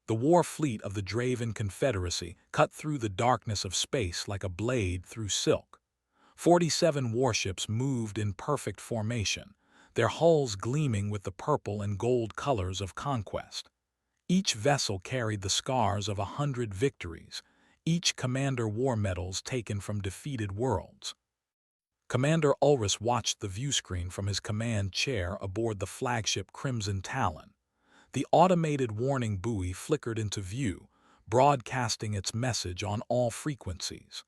The war fleet of the Draven Confederacy cut through the darkness of space like a blade through silk. 47 warships moved in perfect formation, their hulls gleaming with the purple and gold colors of conquest. Each vessel carried the scars of 100 victories, each commander war medals taken from defeated worlds. Commander Ulrich watched the viewscreen from his command chair aboard the flagship Crimson Talon. The automated warning buoy flickered into view, broadcasting its message on all frequencies.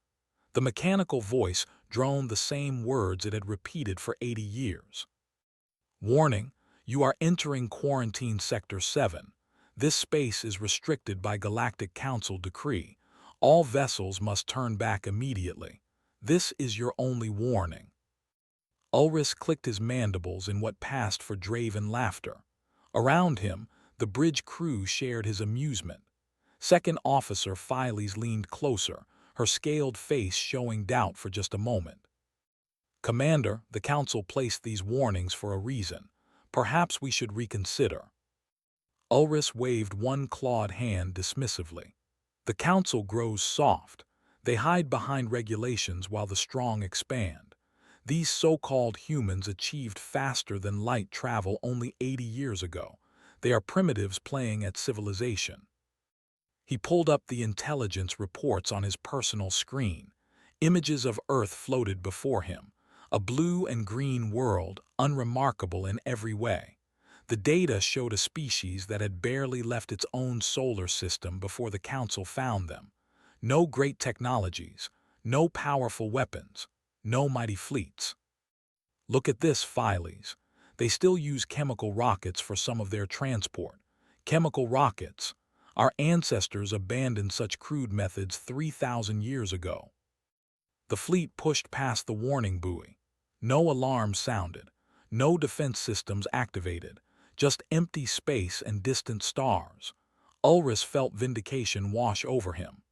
The mechanical voice droned the same words it had repeated for 80 years. Warning, you are entering Quarantine Sector 7. This space is restricted by Galactic Council decree. All vessels must turn back immediately. This is your only warning. Ulrich clicked his mandibles in what passed for Draven laughter. Around him, the bridge crew shared his amusement. Second Officer Files leaned closer, her scaled face showing doubt for just a moment. Commander, the Council placed these warnings for a reason. Perhaps we should reconsider. Ulrich waved one clawed hand dismissively. The Council grows soft. They hide behind regulations while the strong expand. These so-called humans achieved faster than light travel only 80 years ago. They are primitives playing at civilization. He pulled up the intelligence reports on his personal screen. Images of Earth floated before him. A blue and green world, unremarkable in every way. The data showed a species that had barely left its own solar system before the Council found them. No great technologies, no powerful weapons, no mighty fleets. Look at this, Files. They still use chemical rockets for some of their transport. Chemical rockets. Our ancestors abandoned such crude methods 3,000 years ago. The fleet pushed past the warning buoy. No alarm sounded. No defense systems activated. Just empty space and distant stars. Ulrich felt vindication wash over him.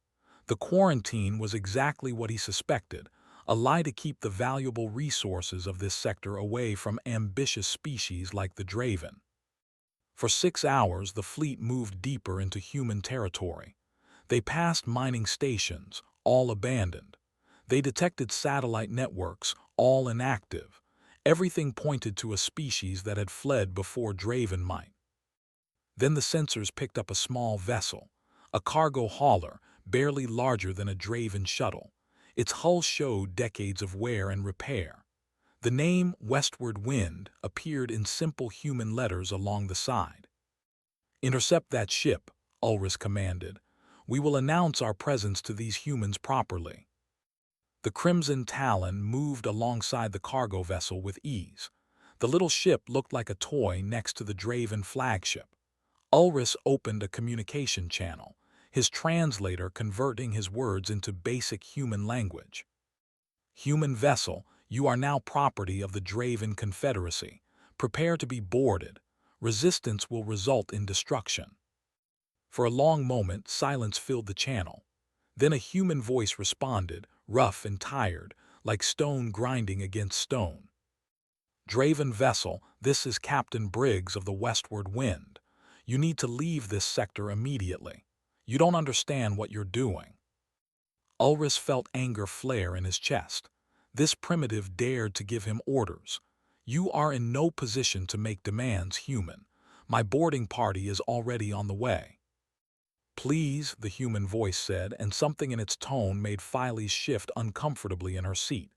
The quarantine was exactly what he suspected, a lie to keep the valuable resources of this sector away from ambitious species like the Draven. For 6 hours, the fleet moved deeper into human territory. They passed mining stations, all abandoned. They detected satellite networks, all inactive. Everything pointed to a species that had fled before Draven might. Then the sensors picked up a small vessel, a cargo hauler, barely larger than a Draven shuttle. Its hull showed decades of wear and repair. The name Westward Wind appeared in simple human letters along the side. "Intercept that ship," Ulrich commanded. "We will announce our presence to these humans properly." The Crimson Talon moved alongside the cargo vessel with ease. The little ship looked like a toy next to the Draven flagship. Ulrich opened a communication channel, his translator converting his words into basic human language. "Human vessel, you are now property of the Draven Confederacy. Prepare to be boarded. Resistance will result in destruction." For a long moment, silence filled the channel. Then a human voice responded, rough and tired, like stone grinding against stone. "Draven vessel, this is Captain Briggs of the Westward Wind. You need to leave this sector immediately. You don't understand what you're doing." Ulrich felt anger flare in his chest. This primitive dared to give him orders. "You are in no position to make demands, human. My boarding party is already on the way." "Please," the human voice said, and something in its tone made Files shift uncomfortably in her seat.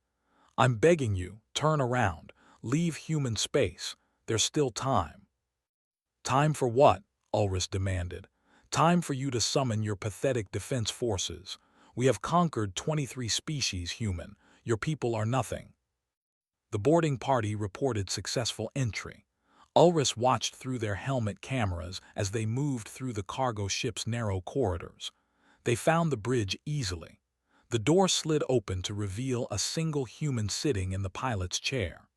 "I'm begging you, turn around. Leave human space. There's still time." "Time for what?" Ulrich demanded. "Time for you to summon your pathetic defense forces. We have conquered 23 species, human. Your people are nothing." The boarding party reported successful entry. Ulrich watched through their helmet cameras as they moved through the cargo ship's narrow corridors. They found the bridge easily. The door slid open to reveal a single human sitting in the pilot's chair.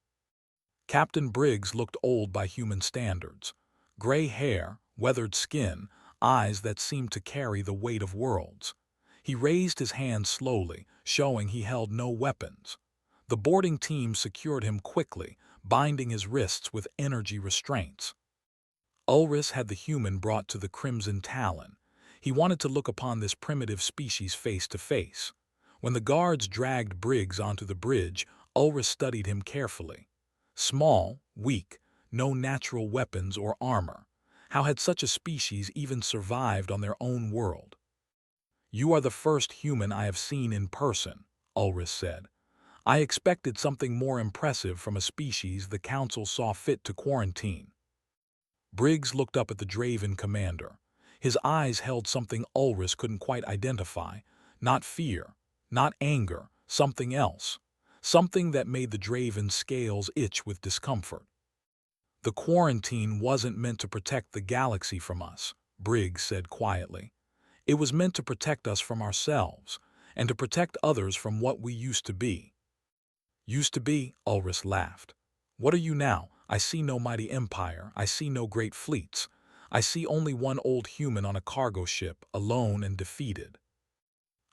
Captain Briggs looked old by human standards. Gray hair, weathered skin, eyes that seemed to carry the weight of worlds. He raised his hand slowly, showing he held no weapons. The boarding team secured him quickly, binding his wrists with energy restraints. Ulrich had the human brought to the Crimson Talon. He wanted to look upon this primitive species face to face. When the guards dragged Briggs onto the bridge, Ulrich studied him carefully. Small, weak, no natural weapons or armor. How had such a species even survived on their own world? "You are the first human I have seen in person," Ulrich said. "I expected something more impressive from a species the Council saw fit to quarantine." Briggs looked up at the Draven commander. His eyes held something Ulrich couldn't quite identify. Not fear, not anger, something else. Something that made the Draven's scales itch with discomfort. "The quarantine wasn't meant to protect the galaxy from us," Briggs said quietly. "It was meant to protect us from ourselves, and to protect others from what we used to be." "Used to be?" Ulrich laughed. "What are you now? I see no mighty empire. I see no great fleets. I see only one old human on a cargo ship, alone and defeated."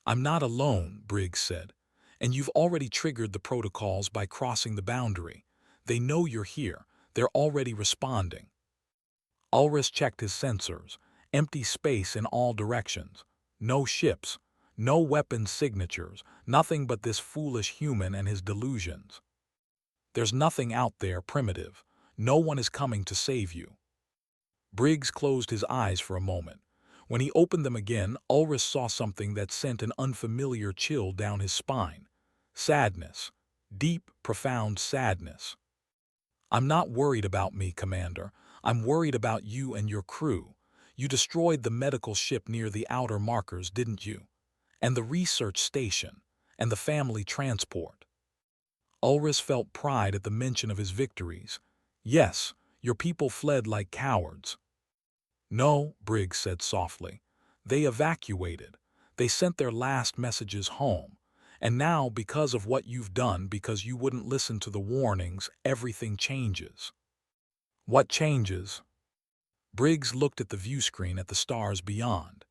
"I'm not alone," Briggs said. "And you've already triggered the protocols by crossing the boundary. They know you're here. They're already responding." Ulrich checked his sensors. Empty space in all directions. No ships. No weapon signatures. Nothing but this foolish human and his delusions. "There's nothing out there, primitive. No one is coming to save you." Briggs closed his eyes for a moment. When he opened them again, Ulrich saw something that sent an unfamiliar chill down his spine. Sadness. Deep, profound sadness. "I'm not worried about me, Commander. I'm worried about you and your crew. You destroyed the medical ship near the outer markers, didn't you? And the research station. And the family transport." Ulrich felt pride at the mention of his victories. "Yes, your people fled like cowards." "No," Briggs said softly. "They evacuated. They sent their last messages home. And now, because of what you've done, because you wouldn't listen to the warnings, everything changes." "What changes?" Briggs looked at the viewscreen at the stars beyond.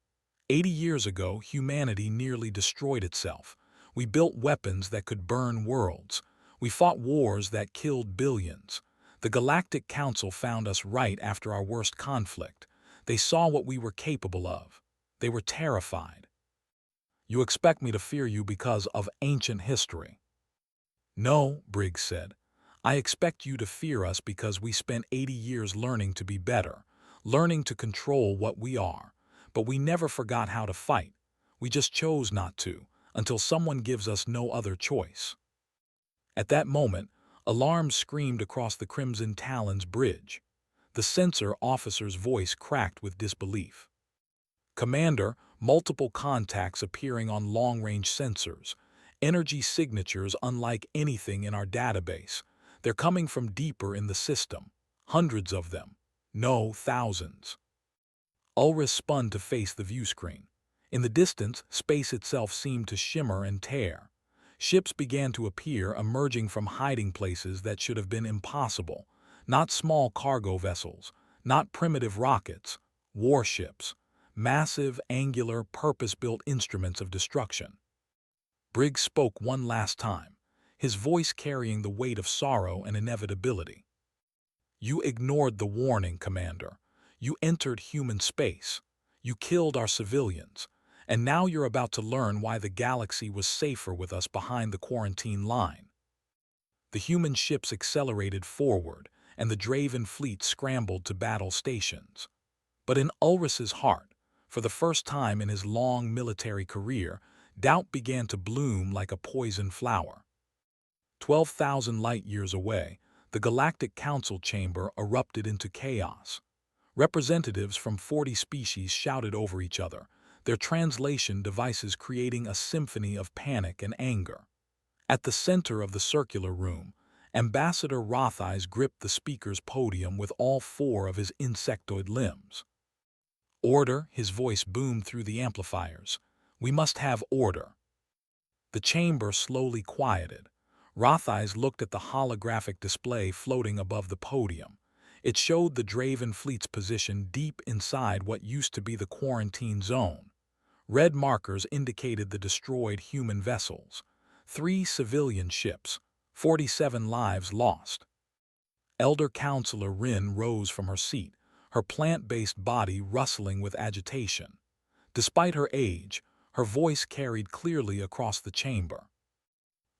80 years ago, humanity nearly destroyed itself. We built weapons that could burn worlds. We fought wars that killed billions. The Galactic Council found us right after our worst conflict. They saw what we were capable of. They were terrified. "You expect me to fear you because of ancient history?" "No," Briggs said. "I expect you to fear us because we spent 80 years learning to be better, learning to control what we are. But we never forgot how to fight. We just chose not to, until someone gives us no other choice." At that moment, alarms screamed across the Crimson Talon's bridge. The sensor officer's voice cracked with disbelief. "Commander, multiple contacts appearing on long-range sensors. Energy signatures unlike anything in our database. They're coming from deeper in the system. Hundreds of them. No, thousands." Ulrich spun to face the viewscreen. In the distance, space itself seemed to shimmer and tear. Ships began to appear, emerging from hiding places that should have been impossible. Not small cargo vessels, not primitive rockets, warships. Massive, angular, purpose-built instruments of destruction. Briggs spoke one last time, his voice carrying the weight of sorrow and inevitability. "You ignored the warning, Commander. You entered human space. You killed our civilians. And now you're about to learn why the galaxy was safer with us behind the quarantine line." The human ships accelerated forward, and the Draven fleet scrambled to battle stations. But in Ulrich's heart, for the first time in his long military career, doubt began to bloom like a poison flower. 12,000 light-years away, the Galactic Council chamber erupted into chaos. Representatives from 40 species shouted over each other, their translation devices creating a symphony of panic and anger. At the center of the circular room, Ambassador Rotheyes gripped the speaker's podium with all 4 of his insectoid limbs. "Order," his voice boomed through the amplifiers. "We must have order." The chamber slowly quieted. Rotheyes looked at the holographic display floating above the podium. It showed the Draven fleet's position deep inside what used to be the quarantine zone. Red markers indicated the destroyed human vessels. 3 civilian ships, 47 lives lost. Elder Counselor Rin rose from her seat, her plant-based body rustling with agitation. Despite her age, her voice carried clearly across the chamber.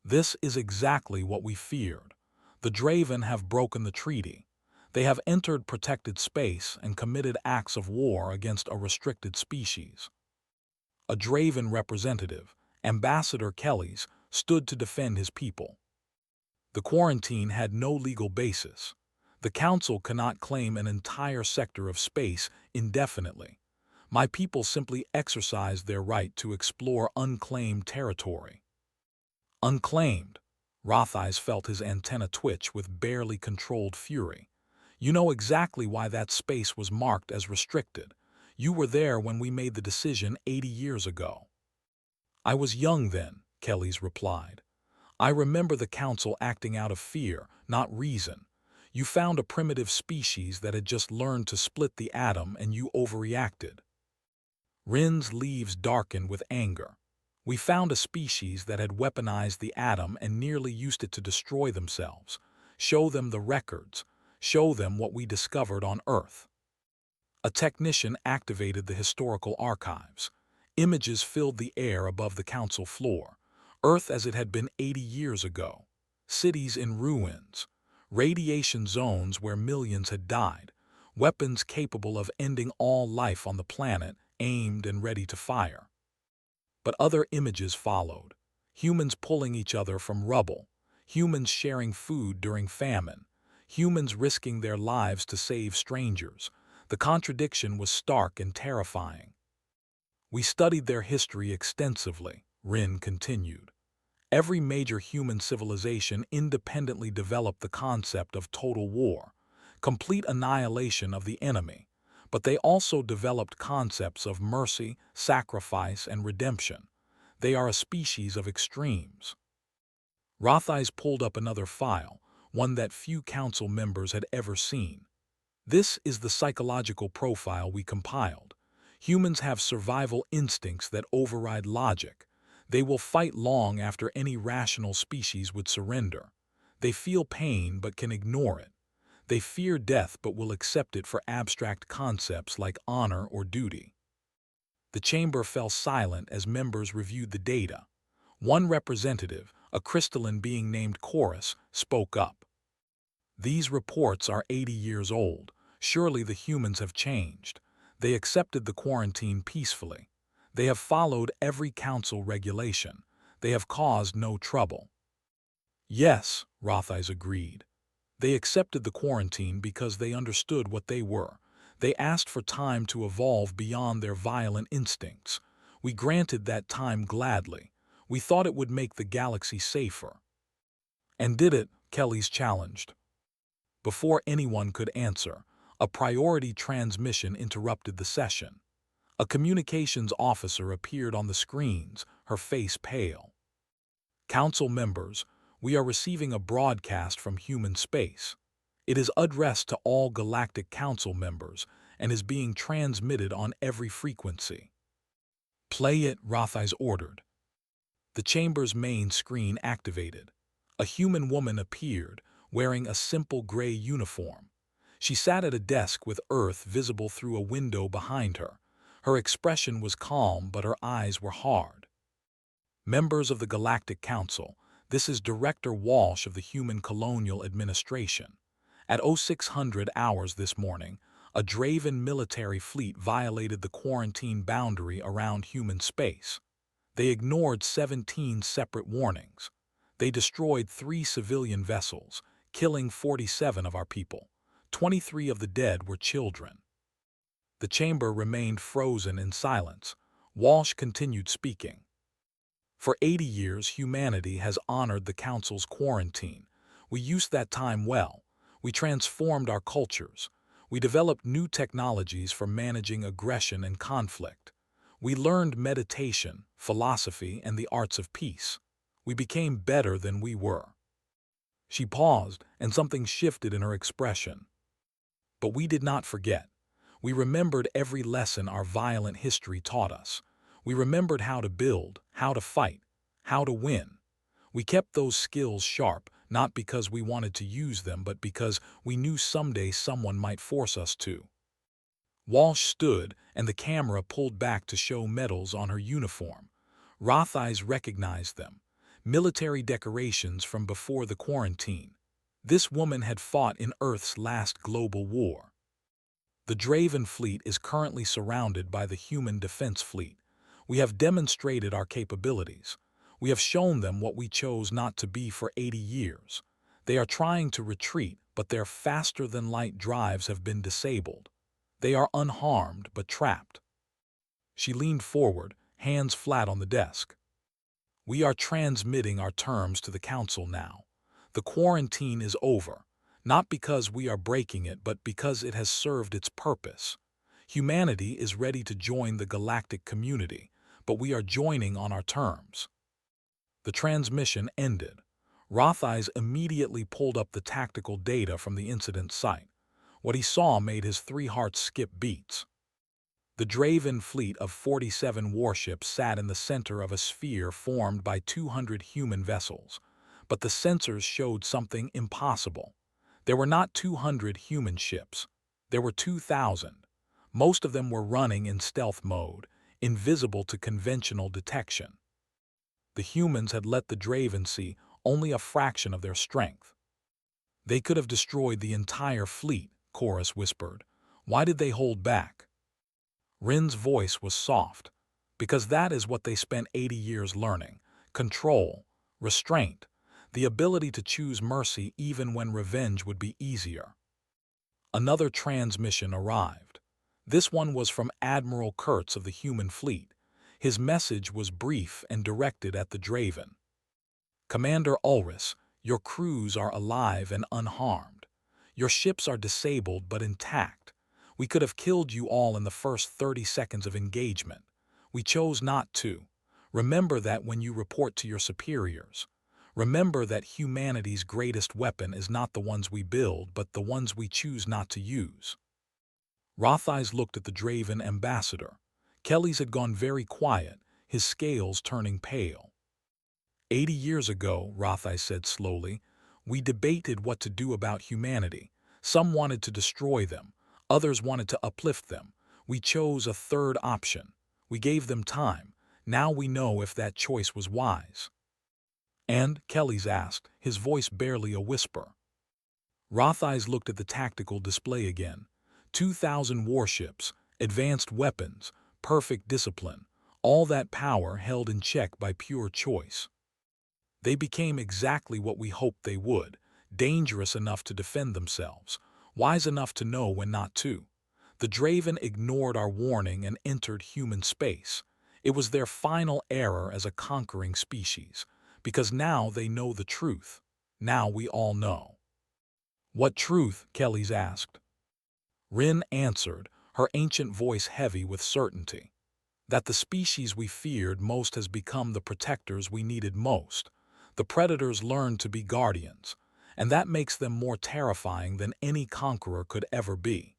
This is exactly what we feared. The Draven have broken the treaty. They have entered protected space and committed acts of war against a restricted species. A Draven representative, Ambassador Kellys, stood to defend his people. The quarantine had no legal basis. The Council cannot claim an entire sector of space indefinitely. My people simply exercised their right to explore unclaimed territory. Unclaimed. Rothais felt his antenna twitch with barely controlled fury. You know exactly why that space was marked as restricted. You were there when we made the decision 80 years ago. I was young then, Kellys replied. I remember the Council acting out of fear, not reason. You found a primitive species that had just learned to split the atom and you overreacted. Rin's leaves darkened with anger. We found a species that had weaponized the atom and nearly used it to destroy themselves. Show them the records. Show them what we discovered on Earth. A technician activated the historical archives. Images filled the air above the council floor. Earth as it had been 80 years ago. Cities in ruins. Radiation zones where millions had died. Weapons capable of ending all life on the planet, aimed and ready to fire. But other images followed. Humans pulling each other from rubble. Humans sharing food during famine. Humans risking their lives to save strangers. The contradiction was stark and terrifying. We studied their history extensively, Rin continued. Every major human civilization independently developed the concept of total war, complete annihilation of the enemy, but they also developed concepts of mercy, sacrifice, and redemption. They are a species of extremes. Rothais pulled up another file, one that few council members had ever seen. This is the psychological profile we compiled. Humans have survival instincts that override logic. They will fight long after any rational species would surrender. They feel pain but can ignore it. They fear death but will accept it for abstract concepts like honor or duty. The chamber fell silent as members reviewed the data. One representative, a crystalline being named Chorus, spoke up. These reports are 80 years old. Surely the humans have changed. They accepted the quarantine peacefully. They have followed every council regulation. They have caused no trouble. Yes, Rothais agreed. They accepted the quarantine because they understood what they were. They asked for time to evolve beyond their violent instincts. We granted that time gladly. We thought it would make the galaxy safer. And did it? Kellys challenged. Before anyone could answer, a priority transmission interrupted the session. A communications officer appeared on the screens, her face pale. Council members, we are receiving a broadcast from human space. It is addressed to all Galactic Council members and is being transmitted on every frequency. Play it, Rothais ordered. The chamber's main screen activated. A human woman appeared, wearing a simple gray uniform. She sat at a desk with Earth visible through a window behind her. Her expression was calm, but her eyes were hard. Members of the Galactic Council, this is Director Walsh of the Human Colonial Administration. At 0600 hours this morning, a Draven military fleet violated the quarantine boundary around human space. They ignored 17 separate warnings. They destroyed 3 civilian vessels, killing 47 of our people. 23 of the dead were children. The chamber remained frozen in silence. Walsh continued speaking. For 80 years, humanity has honored the Council's quarantine. We used that time well. We transformed our cultures. We developed new technologies for managing aggression and conflict. We learned meditation, philosophy, and the arts of peace. We became better than we were. She paused, and something shifted in her expression. But we did not forget. We remembered every lesson our violent history taught us. We remembered how to build, how to fight, how to win. We kept those skills sharp, not because we wanted to use them, but because we knew someday someone might force us to. Walsh stood, and the camera pulled back to show medals on her uniform. Rotheyes recognized them. Military decorations from before the quarantine. This woman had fought in Earth's last global war. The Draven fleet is currently surrounded by the human defense fleet. We have demonstrated our capabilities. We have shown them what we chose not to be for 80 years. They are trying to retreat, but their faster-than-light drives have been disabled. They are unharmed, but trapped. She leaned forward, hands flat on the desk. We are transmitting our terms to the Council now. The quarantine is over, not because we are breaking it, but because it has served its purpose. Humanity is ready to join the galactic community, but we are joining on our terms. The transmission ended. Rotheyes immediately pulled up the tactical data from the incident site. What he saw made his 3 hearts skip beats. The Draven fleet of 47 warships sat in the center of a sphere formed by 200 human vessels. But the sensors showed something impossible. There were not 200 human ships. There were 2,000. Most of them were running in stealth mode, invisible to conventional detection. The humans had let the Draven see only a fraction of their strength. They could have destroyed the entire fleet, Chorus whispered. Why did they hold back? Rin's voice was soft. Because that is what they spent 80 years learning. Control, restraint, the ability to choose mercy even when revenge would be easier. Another transmission arrived. This one was from Admiral Kurtz of the human fleet. His message was brief and directed at the Draven. Commander Ulrich, your crews are alive and unharmed. Your ships are disabled but intact. We could have killed you all in the first 30 seconds of engagement. We chose not to. Remember that when you report to your superiors. Remember that humanity's greatest weapon is not the ones we build, but the ones we choose not to use. Rotheyes looked at the Draven ambassador. Kelly's had gone very quiet, his scales turning pale. 80 years ago, Rotheyes said slowly, we debated what to do about humanity. Some wanted to destroy them. Others wanted to uplift them. We chose a third option. We gave them time. Now we know if that choice was wise. And, Kelly's asked, his voice barely a whisper. Rotheyes looked at the tactical display again. 2,000 warships, advanced weapons, perfect discipline, all that power held in check by pure choice. They became exactly what we hoped they would, dangerous enough to defend themselves, wise enough to know when not to. The Draven ignored our warning and entered human space. It was their final error as a conquering species, because now they know the truth. Now we all know. What truth? Kelly's asked. Rin answered, her ancient voice heavy with certainty. That the species we feared most has become the protectors we needed most. The predators learned to be guardians, and that makes them more terrifying than any conqueror could ever be.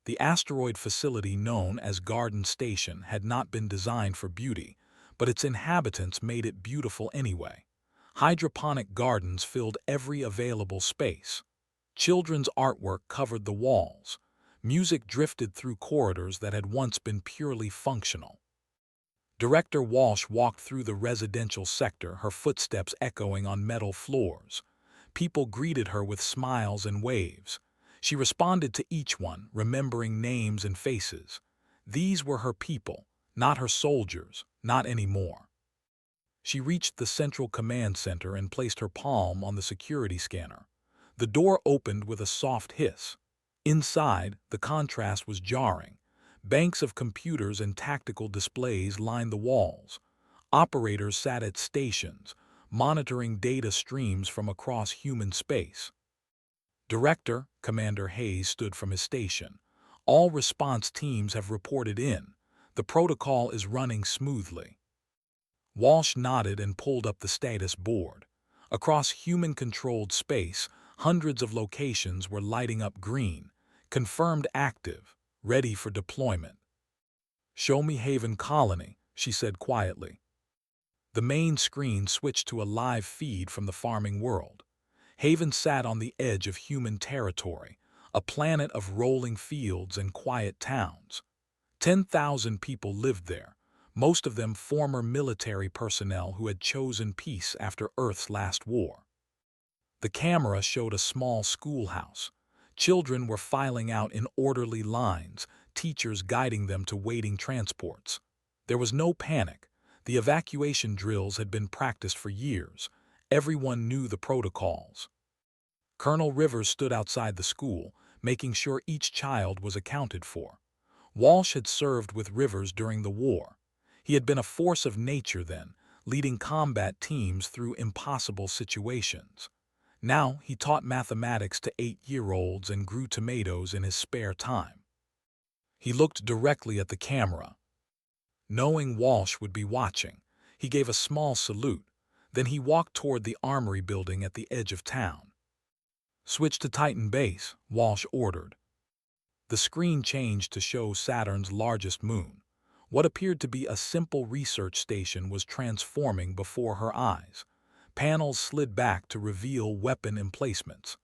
The asteroid facility known as Garden Station had not been designed for beauty, but its inhabitants made it beautiful anyway. Hydroponic gardens filled every available space. Children's artwork covered the walls. Music drifted through corridors that had once been purely functional. Director Walsh walked through the residential sector, her footsteps echoing on metal floors. People greeted her with smiles and waves. She responded to each one, remembering names and faces. These were her people, not her soldiers, not anymore. She reached the central command center and placed her palm on the security scanner. The door opened with a soft hiss. Inside, the contrast was jarring. Banks of computers and tactical displays lined the walls. Operators sat at stations, monitoring data streams from across human space. Director, Commander Hayes stood from his station. All response teams have reported in. The protocol is running smoothly. Walsh nodded and pulled up the status board. Across human-controlled space, hundreds of locations were lighting up green, confirmed active, ready for deployment. Show me Haven Colony, she said quietly. The main screen switched to a live feed from the farming world. Haven sat on the edge of human territory, a planet of rolling fields and quiet towns. 10,000 people lived there, most of them former military personnel who had chosen peace after Earth's last war. The camera showed a small schoolhouse. Children were filing out in orderly lines, teachers guiding them to waiting transports. There was no panic. The evacuation drills had been practiced for years. Everyone knew the protocols. Colonel Rivers stood outside the school, making sure each child was accounted for. Walsh had served with Rivers during the war. He had been a force of nature then, leading combat teams through impossible situations. Now he taught mathematics to 8-year-olds and grew tomatoes in his spare time. He looked directly at the camera. Knowing Walsh would be watching, he gave a small salute. Then he walked toward the armory building at the edge of town. "Switch to Titan base," Walsh ordered. The screen changed to show Saturn's largest moon. What appeared to be a simple research station was transforming before her eyes. Panels slid back to reveal weapon emplacements.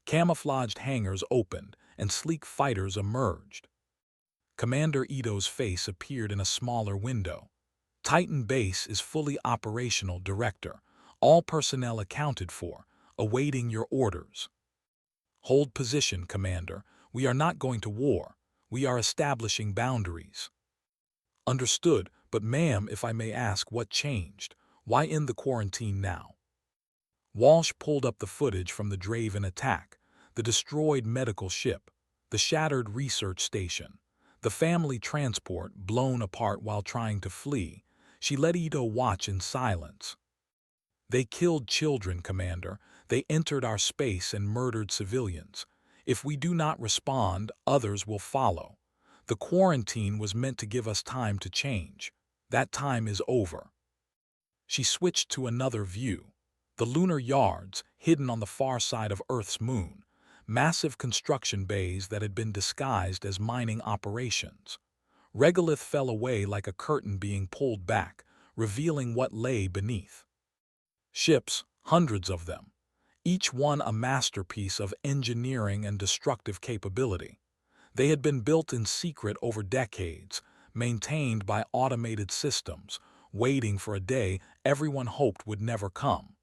Camouflaged hangars opened, and sleek fighters emerged. Commander Ito's face appeared in a smaller window. "Titan base is fully operational, Director. All personnel accounted for, awaiting your orders." "Hold position, Commander. We are not going to war. We are establishing boundaries." "Understood, but ma'am, if I may ask, what changed? Why end the quarantine now?" Walsh pulled up the footage from the Draven attack, the destroyed medical ship, the shattered research station, the family transport blown apart while trying to flee. She let Ito watch in silence. "They killed children, Commander. They entered our space and murdered civilians. If we do not respond, others will follow. The quarantine was meant to give us time to change. That time is over." She switched to another view. The lunar yards, hidden on the far side of Earth's moon, massive construction bays that had been disguised as mining operations. Regolith fell away like a curtain being pulled back, revealing what lay beneath. Ships, hundreds of them, each one a masterpiece of engineering and destructive capability. They had been built in secret over decades, maintained by automated systems, waiting for a day everyone hoped would never come.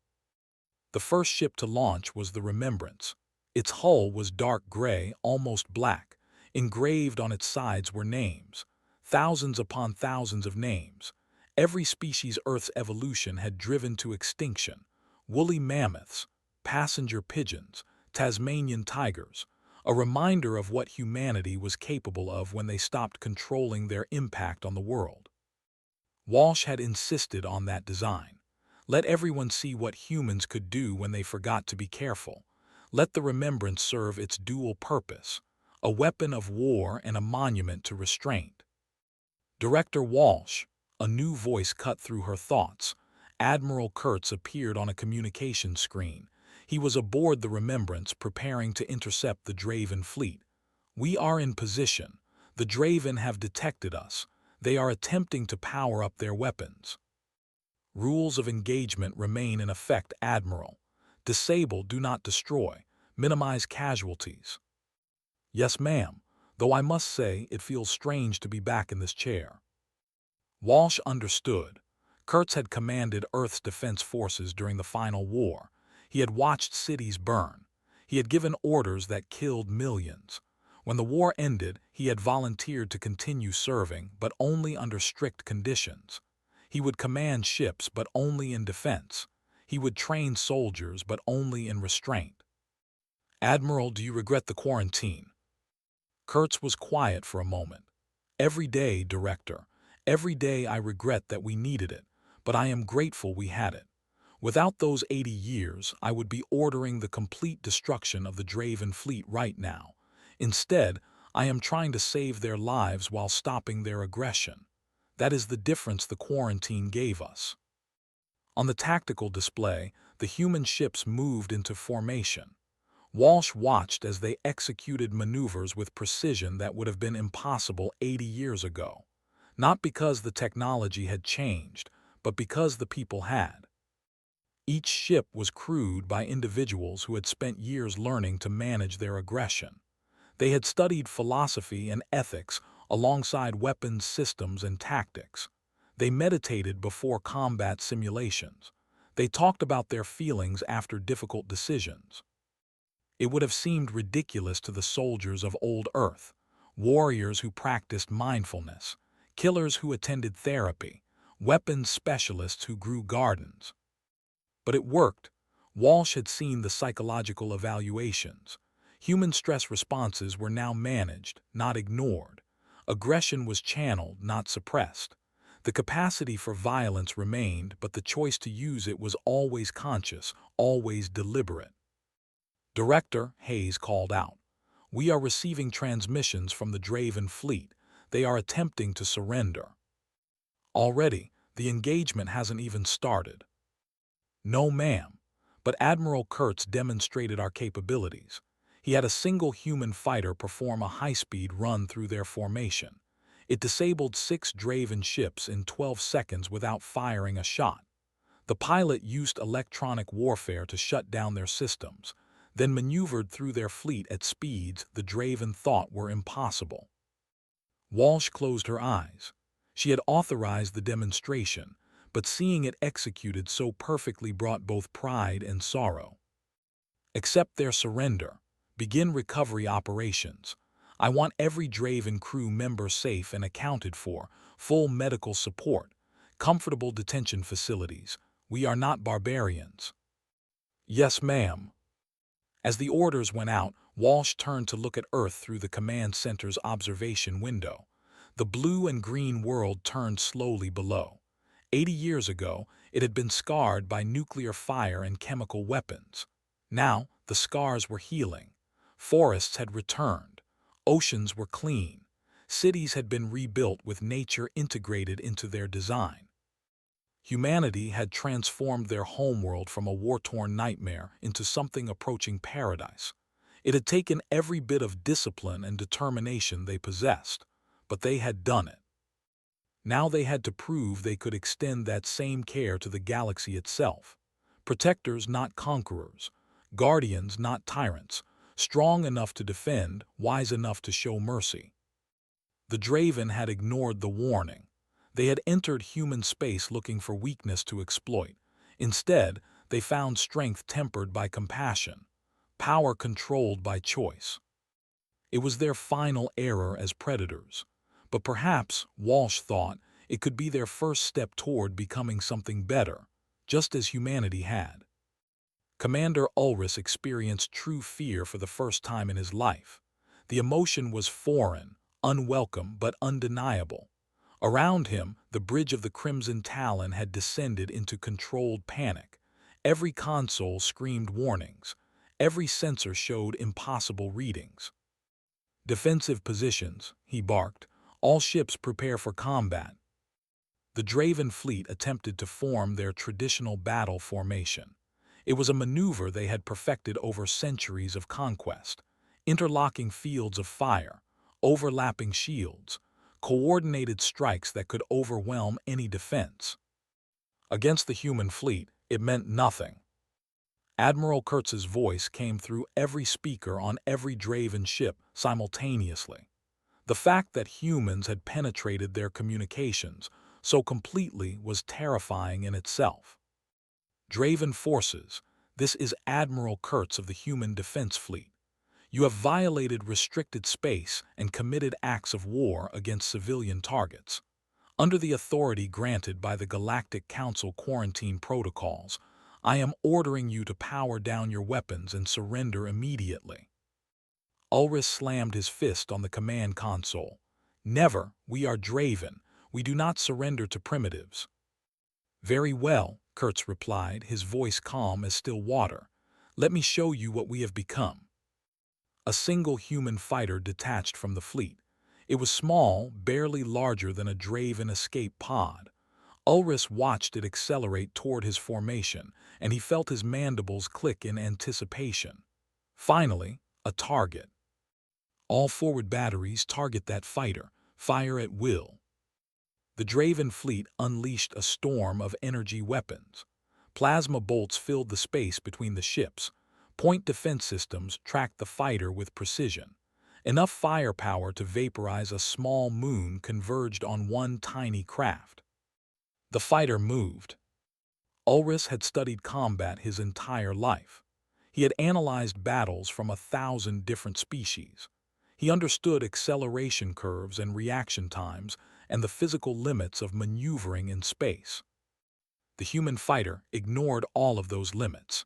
The first ship to launch was the Remembrance. Its hull was dark gray, almost black. Engraved on its sides were names, thousands upon thousands of names. Every species Earth's evolution had driven to extinction: woolly mammoths, passenger pigeons, Tasmanian tigers, a reminder of what humanity was capable of when they stopped controlling their impact on the world. Walsh had insisted on that design. Let everyone see what humans could do when they forgot to be careful. Let the Remembrance serve its dual purpose, a weapon of war and a monument to restraint. "Director Walsh," a new voice cut through her thoughts. Admiral Kurtz appeared on a communication screen. He was aboard the Remembrance, preparing to intercept the Draven fleet. "We are in position. The Draven have detected us. They are attempting to power up their weapons. Rules of engagement remain in effect, Admiral. Disable, do not destroy. Minimize casualties." "Yes, ma'am, though I must say it feels strange to be back in this chair." Walsh understood. Kurtz had commanded Earth's defense forces during the final war. He had watched cities burn. He had given orders that killed millions. When the war ended, he had volunteered to continue serving, but only under strict conditions. He would command ships, but only in defense. He would train soldiers, but only in restraint. "Admiral, do you regret the quarantine?" Kurtz was quiet for a moment. "Every day, Director. Every day I regret that we needed it, but I am grateful we had it. Without those 80 years, I would be ordering the complete destruction of the Draven fleet right now. Instead, I am trying to save their lives while stopping their aggression. That is the difference the quarantine gave us." On the tactical display, the human ships moved into formation. Walsh watched as they executed maneuvers with precision that would have been impossible 80 years ago. Not because the technology had changed, but because the people had. Each ship was crewed by individuals who had spent years learning to manage their aggression. They had studied philosophy and ethics alongside weapons systems and tactics. They meditated before combat simulations. They talked about their feelings after difficult decisions. It would have seemed ridiculous to the soldiers of old Earth, warriors who practiced mindfulness, killers who attended therapy, weapons specialists who grew gardens. But it worked. Walsh had seen the psychological evaluations. Human stress responses were now managed, not ignored. Aggression was channeled, not suppressed. The capacity for violence remained, but the choice to use it was always conscious, always deliberate. Director Hayes called out, "We are receiving transmissions from the Draven fleet. They are attempting to surrender." Already, the engagement hasn't even started. "No, ma'am. But Admiral Kurtz demonstrated our capabilities. He had a single human fighter perform a high-speed run through their formation. It disabled 6 Draven ships in 12 seconds without firing a shot. The pilot used electronic warfare to shut down their systems, then maneuvered through their fleet at speeds the Draven thought were impossible." Walsh closed her eyes. She had authorized the demonstration, but seeing it executed so perfectly brought both pride and sorrow. "Accept their surrender. Begin recovery operations. I want every Draven crew member safe and accounted for, full medical support, comfortable detention facilities. We are not barbarians." "Yes, ma'am." As the orders went out, Walsh turned to look at Earth through the command center's observation window. The blue and green world turned slowly below. 80 years ago, it had been scarred by nuclear fire and chemical weapons. Now, the scars were healing. Forests had returned. Oceans were clean. Cities had been rebuilt with nature integrated into their design. Humanity had transformed their homeworld from a war-torn nightmare into something approaching paradise. It had taken every bit of discipline and determination they possessed, but they had done it. Now they had to prove they could extend that same care to the galaxy itself. Protectors, not conquerors. Guardians, not tyrants. Strong enough to defend, wise enough to show mercy. The Draven had ignored the warning. They had entered human space looking for weakness to exploit. Instead, they found strength tempered by compassion, power controlled by choice. It was their final error as predators. But perhaps, Walsh thought, it could be their first step toward becoming something better, just as humanity had. Commander Ulrich experienced true fear for the first time in his life. The emotion was foreign, unwelcome, but undeniable. Around him, the bridge of the Crimson Talon had descended into controlled panic. Every console screamed warnings. Every sensor showed impossible readings. "Defensive positions," he barked. "All ships prepare for combat." The Draven fleet attempted to form their traditional battle formation. It was a maneuver they had perfected over centuries of conquest. Interlocking fields of fire, overlapping shields, coordinated strikes that could overwhelm any defense. Against the human fleet, it meant nothing. Admiral Kurtz's voice came through every speaker on every Draven ship simultaneously. The fact that humans had penetrated their communications so completely was terrifying in itself. "Draven forces, this is Admiral Kurtz of the Human Defense Fleet. You have violated restricted space and committed acts of war against civilian targets. Under the authority granted by the Galactic Council quarantine protocols, I am ordering you to power down your weapons and surrender immediately." Ulrich slammed his fist on the command console. "Never, we are Draven. We do not surrender to primitives." "Very well," Kurtz replied, his voice calm as still water. "Let me show you what we have become." A single human fighter detached from the fleet. It was small, barely larger than a Draven escape pod. Ulrich watched it accelerate toward his formation, and he felt his mandibles click in anticipation. Finally, a target. "All forward batteries target that fighter. Fire at will." The Draven fleet unleashed a storm of energy weapons. Plasma bolts filled the space between the ships. Point defense systems tracked the fighter with precision. Enough firepower to vaporize a small moon converged on one tiny craft. The fighter moved. Ulrich had studied combat his entire life. He had analyzed battles from 1,000 different species. He understood acceleration curves and reaction times and the physical limits of maneuvering in space. The human fighter ignored all of those limits.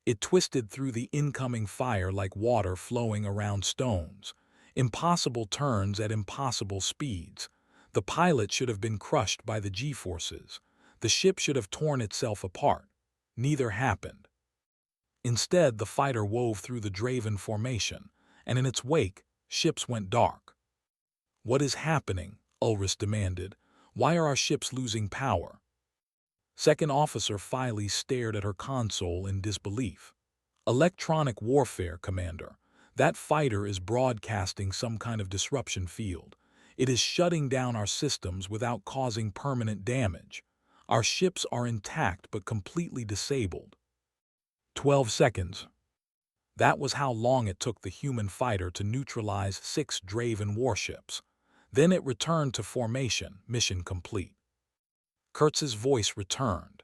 It twisted through the incoming fire like water flowing around stones. Impossible turns at impossible speeds. The pilot should have been crushed by the G-forces. The ship should have torn itself apart. Neither happened. Instead, the fighter wove through the Draven formation, and in its wake, ships went dark. "What is happening?" Ulrich demanded. "Why are our ships losing power?" Second Officer Filey stared at her console in disbelief. "Electronic warfare, Commander. That fighter is broadcasting some kind of disruption field. It is shutting down our systems without causing permanent damage. Our ships are intact but completely disabled." 12 seconds. That was how long it took the human fighter to neutralize 6 Draven warships. Then it returned to formation, mission complete. Kurtz's voice returned.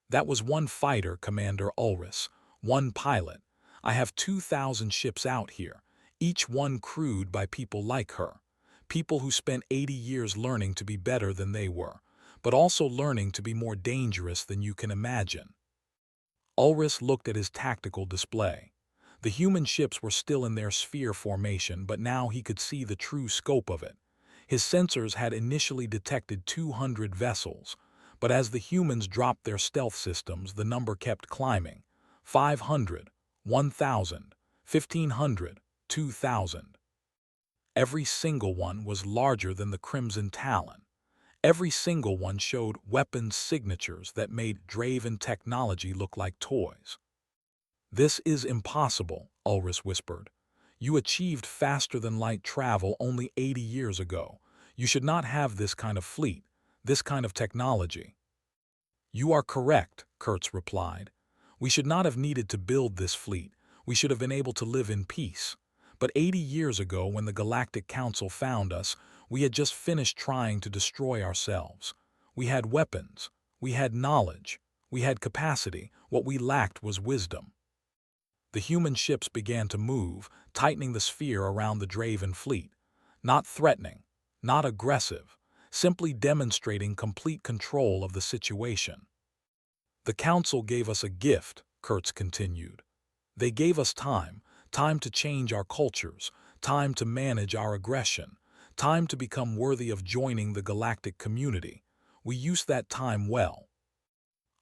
"That was one fighter, Commander Ulrich, one pilot. I have 2,000 ships out here, each one crewed by people like her. People who spent 80 years learning to be better than they were, but also learning to be more dangerous than you can imagine." Ulrich looked at his tactical display. The human ships were still in their sphere formation, but now he could see the true scope of it. His sensors had initially detected 200 vessels, but as the humans dropped their stealth systems, the number kept climbing. 500, 1,000, 1,500, 2,000. Every single one was larger than the Crimson Talon. Every single one showed weapons signatures that made Draven technology look like toys. "This is impossible," Ulrich whispered. "You achieved faster-than-light travel only 80 years ago. You should not have this kind of fleet, this kind of technology." "You are correct," Kurtz replied. "We should not have needed to build this fleet. We should have been able to live in peace. But 80 years ago, when the Galactic Council found us, we had just finished trying to destroy ourselves. We had weapons. We had knowledge. We had capacity. What we lacked was wisdom." The human ships began to move, tightening the sphere around the Draven fleet. Not threatening, not aggressive, simply demonstrating complete control of the situation. "The Council gave us a gift," Kurtz continued. "They gave us time, time to change our cultures, time to manage our aggression, time to become worthy of joining the galactic community. We used that time well."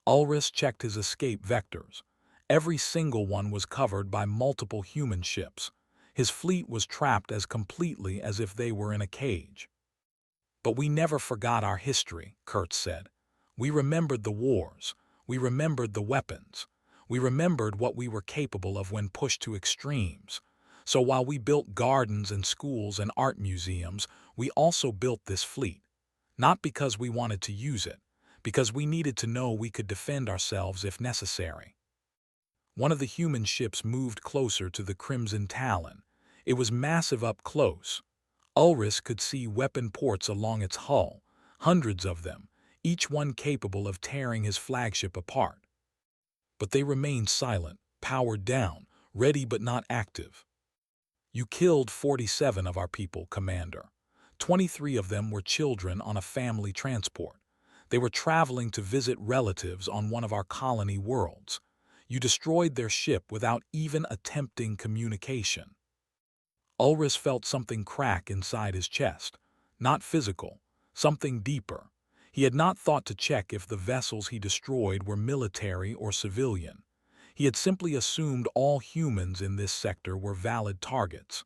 Ulrich checked his escape vectors. Every single one was covered by multiple human ships. His fleet was trapped as completely as if they were in a cage. "But we never forgot our history," Kurtz said. "We remembered the wars. We remembered the weapons. We remembered what we were capable of when pushed to extremes. So while we built gardens and schools and art museums, we also built this fleet. Not because we wanted to use it, because we needed to know we could defend ourselves if necessary." One of the human ships moved closer to the Crimson Talon. It was massive up close. Ulrich could see weapon ports along its hull, hundreds of them, each one capable of tearing his flagship apart. But they remained silent, powered down, ready but not active. "You killed 47 of our people, Commander. 23 of them were children on a family transport. They were traveling to visit relatives on one of our colony worlds. You destroyed their ship without even attempting communication." Ulrich felt something crack inside his chest. Not physical, something deeper. He had not thought to check if the vessels he destroyed were military or civilian. He had simply assumed all humans in this sector were valid targets.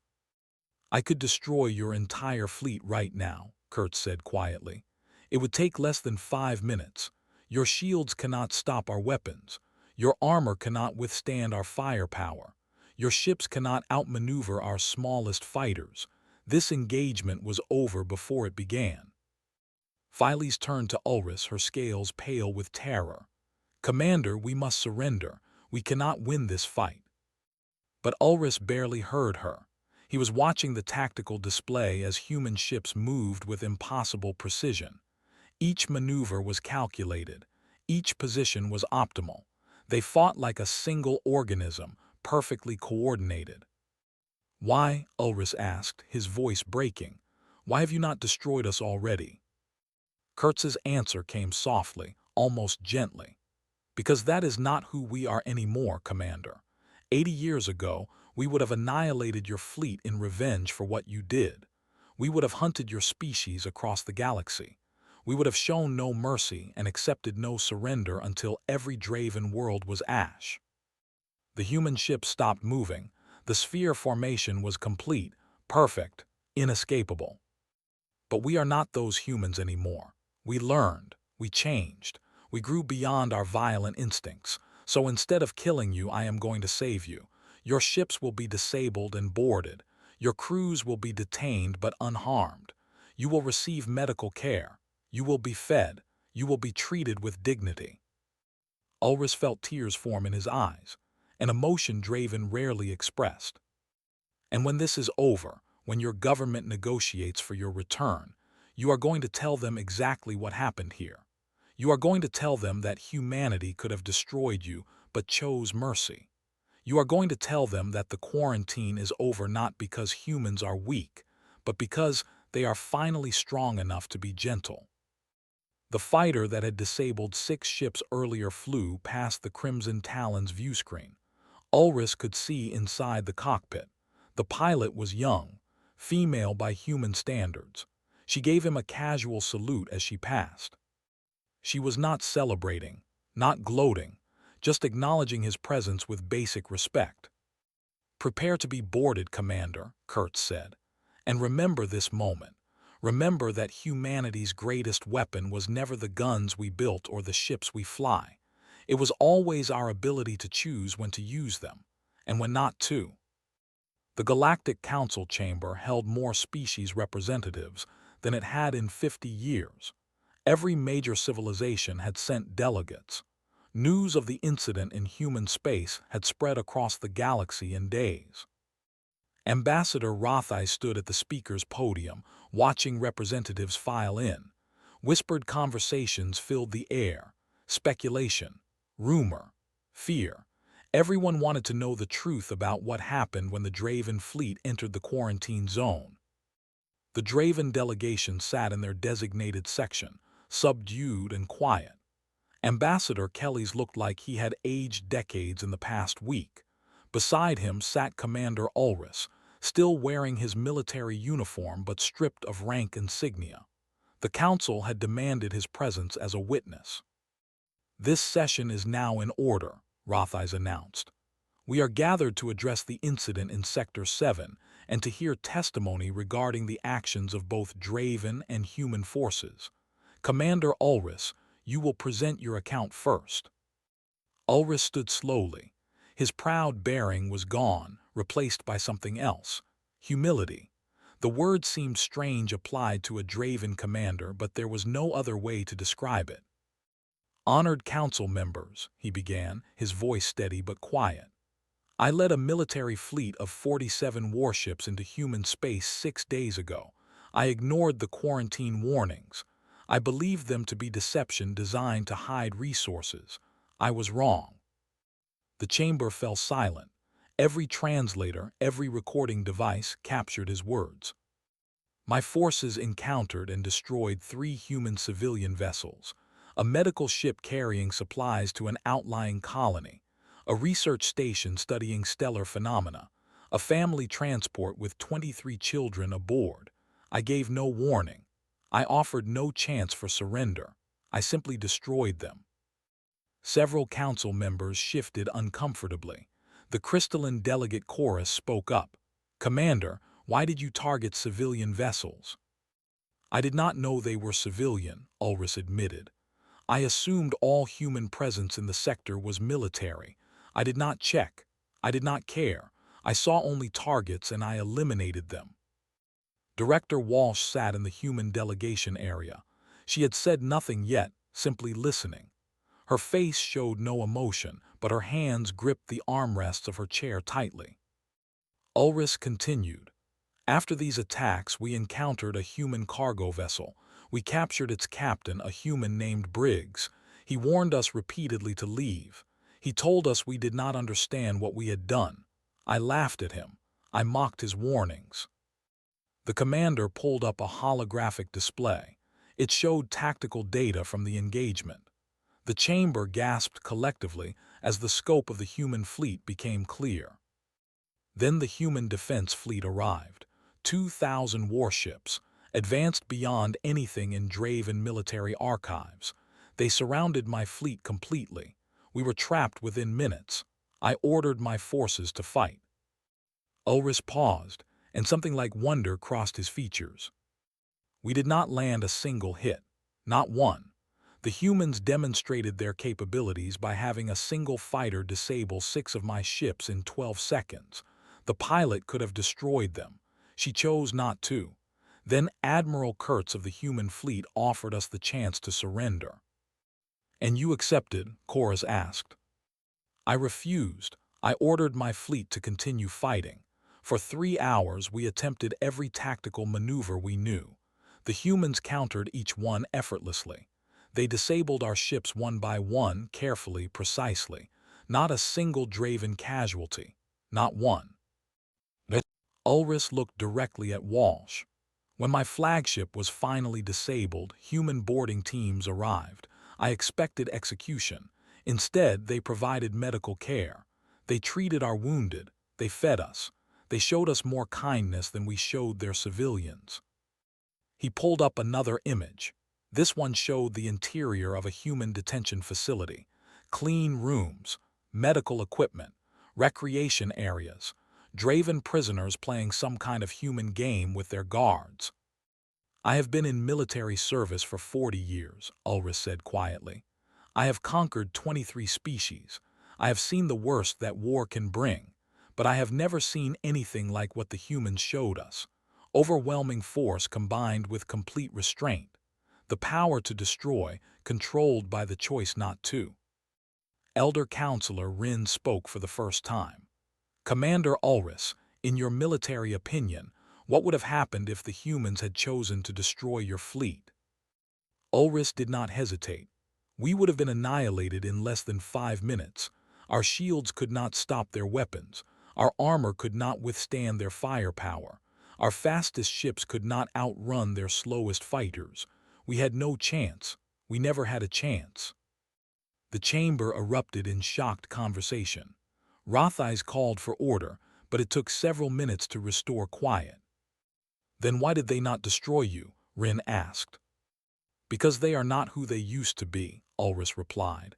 "I could destroy your entire fleet right now," Kurtz said quietly. "It would take less than 5 minutes. Your shields cannot stop our weapons. Your armor cannot withstand our firepower. Your ships cannot outmaneuver our smallest fighters. This engagement was over before it began." Filey's turned to Ulrich, her scales pale with terror. "Commander, we must surrender. We cannot win this fight." But Ulrich barely heard her. He was watching the tactical display as human ships moved with impossible precision. Each maneuver was calculated. Each position was optimal. They fought like a single organism, perfectly coordinated. "Why?" Ulrich asked, his voice breaking. "Why have you not destroyed us already?" Kurtz's answer came softly, almost gently. "Because that is not who we are anymore, Commander. 80 years ago, we would have annihilated your fleet in revenge for what you did. We would have hunted your species across the galaxy. We would have shown no mercy and accepted no surrender until every Draven world was ash." The human ship stopped moving. The sphere formation was complete, perfect, inescapable. "But we are not those humans anymore. We learned, we changed, we grew beyond our violent instincts. So instead of killing you, I am going to save you. Your ships will be disabled and boarded. Your crews will be detained but unharmed. You will receive medical care. You will be fed. You will be treated with dignity." Ulrich felt tears form in his eyes, an emotion Draven rarely expressed. "And when this is over, when your government negotiates for your return, you are going to tell them exactly what happened here. You are going to tell them that humanity could have destroyed you but chose mercy. You are going to tell them that the quarantine is over not because humans are weak, but because they are finally strong enough to be gentle." The fighter that had disabled 6 ships earlier flew past the Crimson Talon's viewscreen. Ulrich could see inside the cockpit. The pilot was young, female by human standards. She gave him a casual salute as she passed. She was not celebrating, not gloating, just acknowledging his presence with basic respect. "Prepare to be boarded, Commander," Kurtz said. "And remember this moment. Remember that humanity's greatest weapon was never the guns we built or the ships we fly. It was always our ability to choose when to use them, and when not to." The Galactic Council chamber held more species representatives than it had in 50 years. Every major civilization had sent delegates. News of the incident in human space had spread across the galaxy in days. Ambassador Rothai stood at the speaker's podium, watching representatives file in. Whispered conversations filled the air. Speculation, rumor, fear. Everyone wanted to know the truth about what happened when the Draven fleet entered the quarantine zone. The Draven delegation sat in their designated section, subdued and quiet. Ambassador Kelly's looked like he had aged decades in the past week. Beside him sat Commander Ulrich, still wearing his military uniform but stripped of rank insignia. The council had demanded his presence as a witness. "This session is now in order," Rothais announced. "We are gathered to address the incident in Sector 7 and to hear testimony regarding the actions of both Draven and human forces. Commander Ulrich, you will present your account first." Ulrich stood slowly. His proud bearing was gone, replaced by something else: humility. The word seemed strange applied to a Draven commander, but there was no other way to describe it. "Honored council members," he began, his voice steady but quiet. "I led a military fleet of 47 warships into human space 6 days ago. I ignored the quarantine warnings. I believed them to be deception designed to hide resources. I was wrong." The chamber fell silent. Every translator, every recording device captured his words. "My forces encountered and destroyed 3 human civilian vessels, a medical ship carrying supplies to an outlying colony, a research station studying stellar phenomena, a family transport with 23 children aboard. I gave no warning. I offered no chance for surrender. I simply destroyed them." Several council members shifted uncomfortably. The crystalline delegate chorus spoke up. "Commander, why did you target civilian vessels?" "I did not know they were civilian," Ulrich admitted. "I assumed all human presence in the sector was military. I did not check. I did not care. I saw only targets and I eliminated them." Director Walsh sat in the human delegation area. She had said nothing yet, simply listening. Her face showed no emotion, but her hands gripped the armrests of her chair tightly. Ulrich continued. After these attacks, we encountered a human cargo vessel. We captured its captain, a human named Briggs. He warned us repeatedly to leave. He told us we did not understand what we had done. I laughed at him. I mocked his warnings. The commander pulled up a holographic display. It showed tactical data from the engagement. The chamber gasped collectively as the scope of the human fleet became clear. Then the human defense fleet arrived. 2,000 warships, advanced beyond anything in Draven military archives. They surrounded my fleet completely. We were trapped within minutes. I ordered my forces to fight. Ulrich paused, and something like wonder crossed his features. We did not land a single hit. Not one. The humans demonstrated their capabilities by having a single fighter disable 6 of my ships in 12 seconds. The pilot could have destroyed them. She chose not to. Then Admiral Kurtz of the human fleet offered us the chance to surrender. "And you accepted?" Chorus asked. I refused. I ordered my fleet to continue fighting. For 3 hours we attempted every tactical maneuver we knew. The humans countered each one effortlessly. They disabled our ships one by one, carefully, precisely. Not a single Draven casualty. Not one. Ulrich looked directly at Walsh. When my flagship was finally disabled, human boarding teams arrived. I expected execution. Instead, they provided medical care. They treated our wounded. They fed us. They showed us more kindness than we showed their civilians. He pulled up another image. This one showed the interior of a human detention facility. Clean rooms, medical equipment, recreation areas, Draven prisoners playing some kind of human game with their guards. "I have been in military service for 40 years, Ulrich said quietly. "I have conquered 23 species. I have seen the worst that war can bring, but I have never seen anything like what the humans showed us. Overwhelming force combined with complete restraint. The power to destroy, controlled by the choice not to." Elder Counselor Rin spoke for the first time. "Commander Ulrich, in your military opinion, what would have happened if the humans had chosen to destroy your fleet?" Ulrich did not hesitate. "We would have been annihilated in less than 5 minutes. Our shields could not stop their weapons. Our armor could not withstand their firepower. Our fastest ships could not outrun their slowest fighters. We had no chance. We never had a chance." The chamber erupted in shocked conversation. Rothais called for order, but it took several minutes to restore quiet. "Then why did they not destroy you?" Rin asked. "Because they are not who they used to be," Ulrich replied.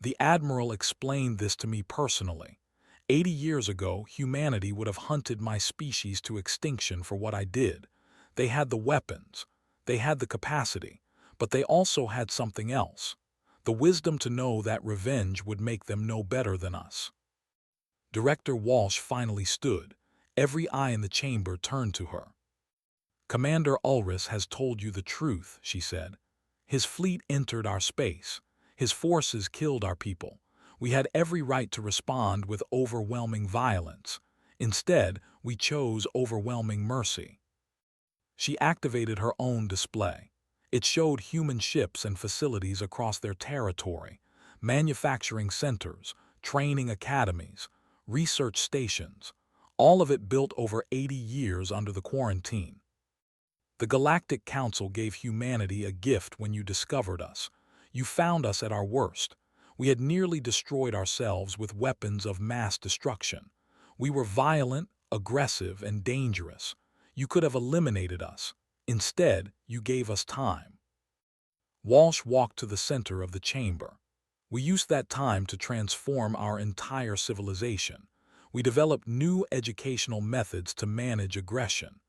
"The Admiral explained this to me personally. 80 years ago, humanity would have hunted my species to extinction for what I did. They had the weapons. They had the capacity. But they also had something else. The wisdom to know that revenge would make them no better than us." Director Walsh finally stood. Every eye in the chamber turned to her. "Commander Ulrich has told you the truth," she said. "His fleet entered our space. His forces killed our people. We had every right to respond with overwhelming violence. Instead, we chose overwhelming mercy." She activated her own display. It showed human ships and facilities across their territory, manufacturing centers, training academies, research stations, all of it built over 80 years under the quarantine. "The Galactic Council gave humanity a gift when you discovered us. You found us at our worst. We had nearly destroyed ourselves with weapons of mass destruction. We were violent, aggressive, and dangerous. You could have eliminated us. Instead, you gave us time." Walsh walked to the center of the chamber. "We used that time to transform our entire civilization. We developed new educational methods to manage aggression.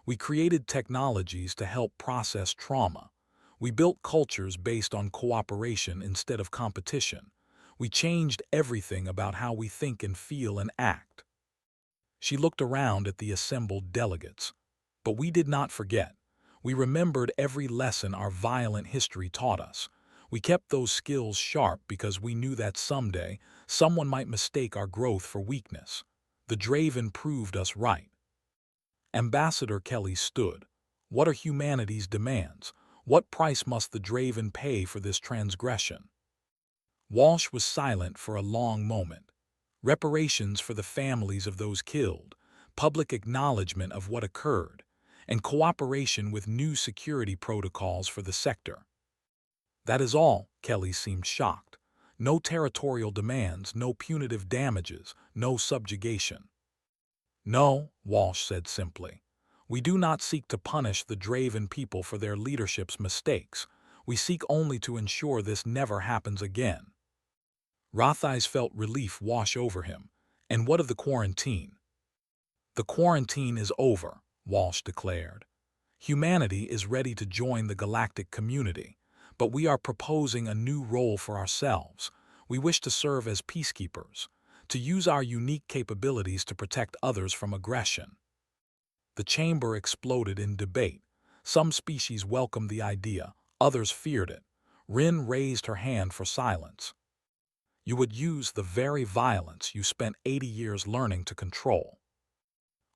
We created technologies to help process trauma. We built cultures based on cooperation instead of competition. We changed everything about how we think and feel and act." She looked around at the assembled delegates. "But we did not forget. We remembered every lesson our violent history taught us. We kept those skills sharp because we knew that someday someone might mistake our growth for weakness. The Draven proved us right." Ambassador Kelly stood. What are humanity's demands? What price must the Draven pay for this transgression? Walsh was silent for a long moment. Reparations for the families of those killed, public acknowledgement of what occurred, and cooperation with new security protocols for the sector. That is all. Kelly seemed shocked. No territorial demands, no punitive damages, no subjugation. No, Walsh said simply. We do not seek to punish the Draven people for their leadership's mistakes. We seek only to ensure this never happens again. Rothais felt relief wash over him. And what of the quarantine? The quarantine is over, Walsh declared. Humanity is ready to join the galactic community, but we are proposing a new role for ourselves. We wish to serve as peacekeepers, to use our unique capabilities to protect others from aggression. The chamber exploded in debate. Some species welcomed the idea, others feared it. Rin raised her hand for silence. You would use the very violence you spent 80 years learning to control.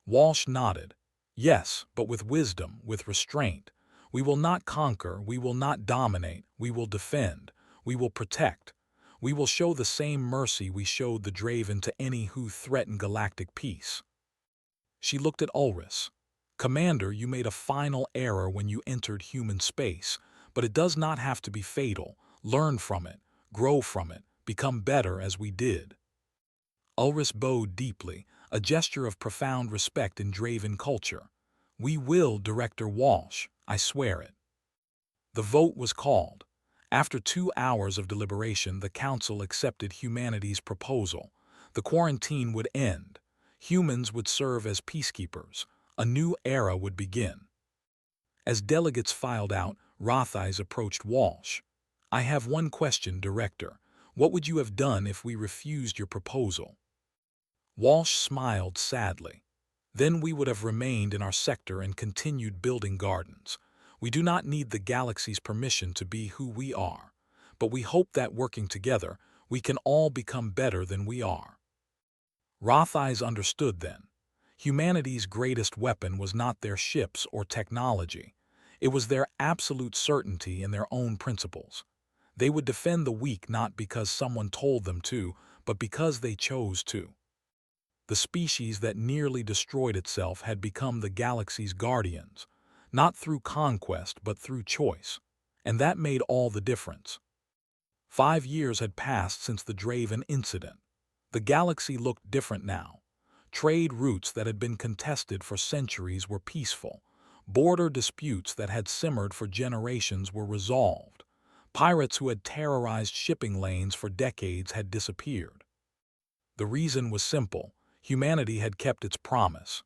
Walsh nodded. Yes, but with wisdom, with restraint. We will not conquer, we will not dominate, we will defend, we will protect. We will show the same mercy we showed the Draven to any who threaten galactic peace. She looked at Ulrich. Commander, you made a final error when you entered human space, but it does not have to be fatal. Learn from it, grow from it, become better as we did. Ulrich bowed deeply, a gesture of profound respect in Draven culture. We will, Director Walsh, I swear it. The vote was called. After 2 hours of deliberation, the Council accepted humanity's proposal. The quarantine would end. Humans would serve as peacekeepers. A new era would begin. As delegates filed out, Rothais approached Walsh. I have one question, Director. What would you have done if we refused your proposal? Walsh smiled sadly. Then we would have remained in our sector and continued building gardens. We do not need the galaxy's permission to be who we are, but we hope that working together, we can all become better than we are. Rothais understood then. Humanity's greatest weapon was not their ships or technology. It was their absolute certainty in their own principles. They would defend the weak not because someone told them to, but because they chose to. The species that nearly destroyed itself had become the galaxy's guardians, not through conquest but through choice, and that made all the difference. 5 years had passed since the Draven incident. The galaxy looked different now. Trade routes that had been contested for centuries were peaceful. Border disputes that had simmered for generations were resolved. Pirates who had terrorized shipping lanes for decades had disappeared. The reason was simple. Humanity had kept its promise.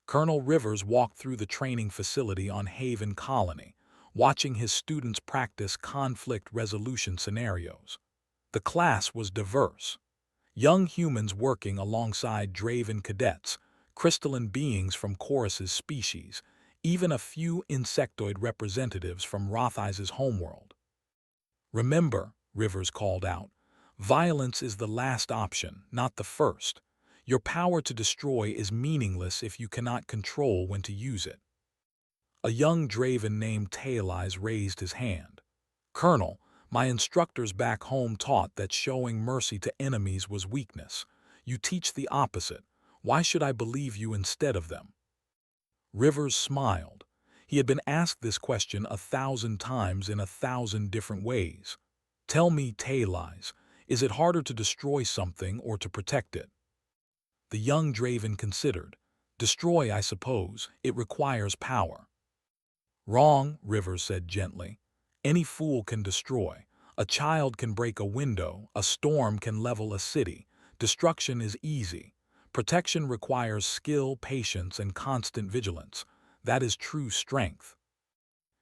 Colonel Rivers walked through the training facility on Haven Colony, watching his students practice conflict resolution scenarios. The class was diverse. Young humans working alongside Draven cadets, crystalline beings from Chorus's species, even a few insectoid representatives from Rothais's homeworld. Remember, Rivers called out, violence is the last option, not the first. Your power to destroy is meaningless if you cannot control when to use it. A young Draven named Taelize raised his hand. Colonel, my instructors back home taught that showing mercy to enemies was weakness. You teach the opposite. Why should I believe you instead of them? Rivers smiled. He had been asked this question 1,000 times in 1,000 different ways. Tell me, Taelize, is it harder to destroy something or to protect it? The young Draven considered. Destroy, I suppose. It requires power. Wrong, Rivers said gently. Any fool can destroy. A child can break a window. A storm can level a city. Destruction is easy. Protection requires skill, patience, and constant vigilance. That is true strength.